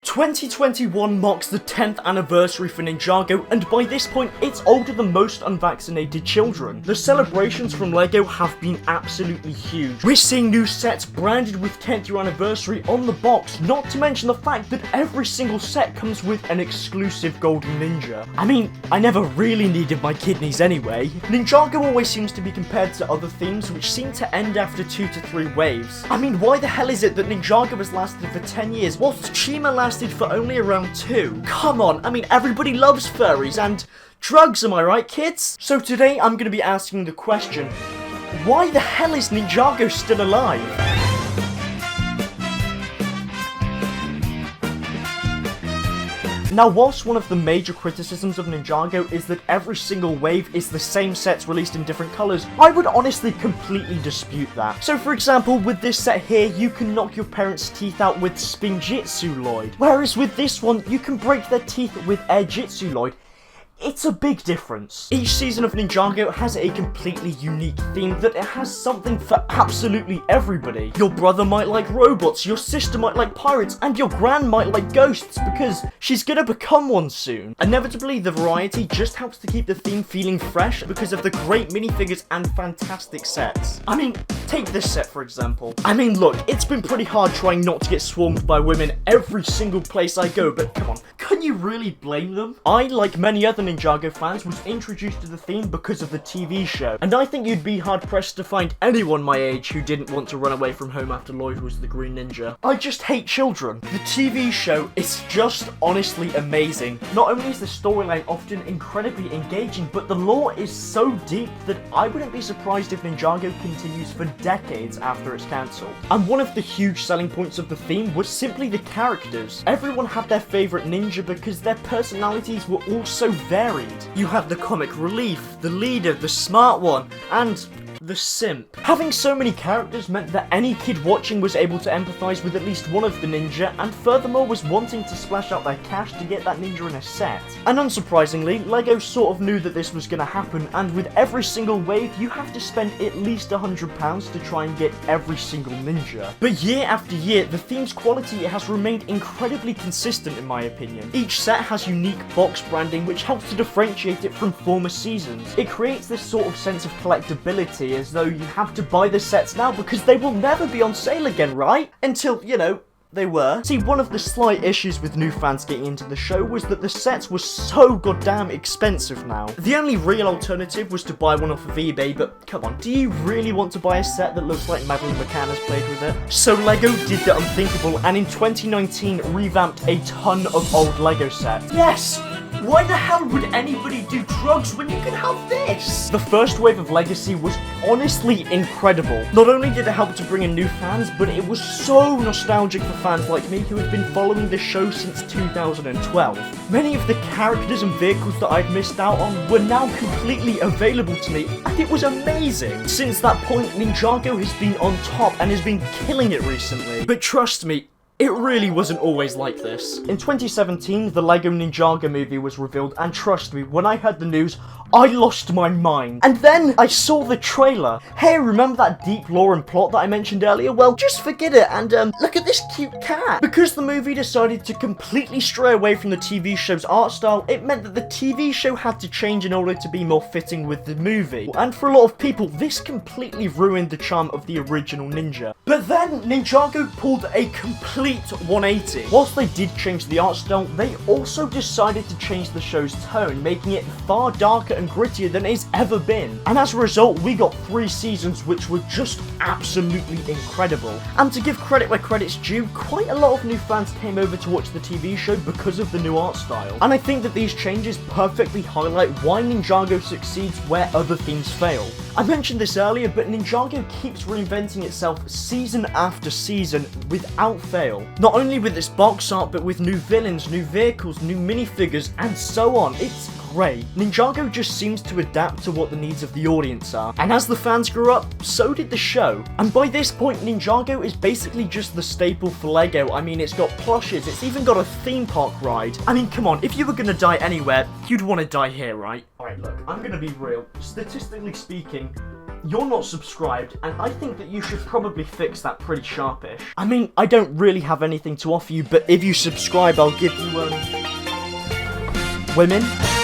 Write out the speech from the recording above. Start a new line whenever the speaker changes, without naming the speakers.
2021 marks the 10th anniversary for Ninjago, and by this point, it's older than most unvaccinated children. The celebrations from LEGO have been absolutely huge. We're seeing new sets branded with 10th year anniversary on the box, not to mention the fact that every single set comes with an exclusive golden ninja. I mean, I never really needed my kidneys anyway. Ninjago always seems to be compared to other themes which seem to end after 2 to 3 waves. I mean, why the hell is it that Ninjago has lasted for 10 years whilst Chima lasted for only around 2? Come on, I mean, everybody loves furries and drugs, am I right, kids? So today I'm going to be asking the question, why the hell is Ninjago still alive? Now, whilst one of the major criticisms of Ninjago is that every single wave is the same sets released in different colours, I would honestly completely dispute that. So for example, with this set here, you can knock your parents' teeth out with Spinjitzu Lloyd, whereas with this one, you can break their teeth with Air Jitsu Lloyd. It's a big difference. Each season of Ninjago has a completely unique theme that it has something for absolutely everybody. Your brother might like robots, your sister might like pirates, and your gran might like ghosts because she's gonna become one soon. Inevitably, the variety just helps to keep the theme feeling fresh because of the great minifigures and fantastic sets. I mean, take this set for example. I mean, look, it's been pretty hard trying not to get swarmed by women every single place I go, but come on, can you really blame them? I, like many other Ninjago fans, was introduced to the theme because of the TV show, and I think you'd be hard-pressed to find anyone my age who didn't want to run away from home after Lloyd was the Green Ninja. I just hate children. The TV show is just honestly amazing. Not only is the storyline often incredibly engaging, but the lore is so deep that I wouldn't be surprised if Ninjago continues for decades after it's cancelled. And one of the huge selling points of the theme was simply the characters. Everyone had their favourite ninja because their personalities were all so varied. You have the comic relief, the leader, the smart one, and the simp. Having so many characters meant that any kid watching was able to empathise with at least one of the ninja, and furthermore was wanting to splash out their cash to get that ninja in a set. And unsurprisingly, LEGO sort of knew that this was going to happen, and with every single wave, you have to spend at least £100 to try and get every single ninja. But year after year, the theme's quality has remained incredibly consistent in my opinion. Each set has unique box branding which helps to differentiate it from former seasons. It creates this sort of sense of collectability, as though you have to buy the sets now because they will never be on sale again, right? Until, you know, they were. See, one of the slight issues with new fans getting into the show was that the sets were so goddamn expensive now. The only real alternative was to buy one off of eBay, but come on, do you really want to buy a set that looks like Madeline McCann has played with it? So LEGO did the unthinkable and in 2019 revamped a ton of old LEGO sets. Yes! Why the hell would anybody do drugs when you can have this? The first wave of Legacy was honestly incredible. Not only did it help to bring in new fans, but it was so nostalgic for fans like me who had been following the show since 2012. Many of the characters and vehicles that I'd missed out on were now completely available to me, and it was amazing. Since that point, Ninjago has been on top and has been killing it recently. But trust me, it really wasn't always like this. In 2017, the LEGO Ninjago movie was revealed, and trust me, when I heard the news, I lost my mind. And then I saw the trailer. Hey, remember that deep lore and plot that I mentioned earlier? Well, just forget it and look at this cute cat. Because the movie decided to completely stray away from the TV show's art style, it meant that the TV show had to change in order to be more fitting with the movie. And for a lot of people, this completely ruined the charm of the original Ninja. But then Ninjago pulled a complete 180. Whilst they did change the art style, they also decided to change the show's tone, making it far darker and grittier than it's ever been. And as a result, we got 3 seasons which were just absolutely incredible. And to give credit where credit's due, quite a lot of new fans came over to watch the TV show because of the new art style. And I think that these changes perfectly highlight why Ninjago succeeds where other themes fail. I mentioned this earlier, but Ninjago keeps reinventing itself season after season without fail. Not only with its box art, but with new villains, new vehicles, new minifigures, and so on. It's great. Ninjago just seems to adapt to what the needs of the audience are. And as the fans grew up, so did the show. And by this point, Ninjago is basically just the staple for LEGO. I mean, it's got plushes, it's even got a theme park ride. I mean, come on, if you were gonna die anywhere, you'd want to die here, right? Alright, look, I'm gonna be real. Statistically speaking, You're not subscribed, and I think that you should probably fix that pretty sharpish. I mean, I don't really have anything to offer you, but if you subscribe, I'll give you, women?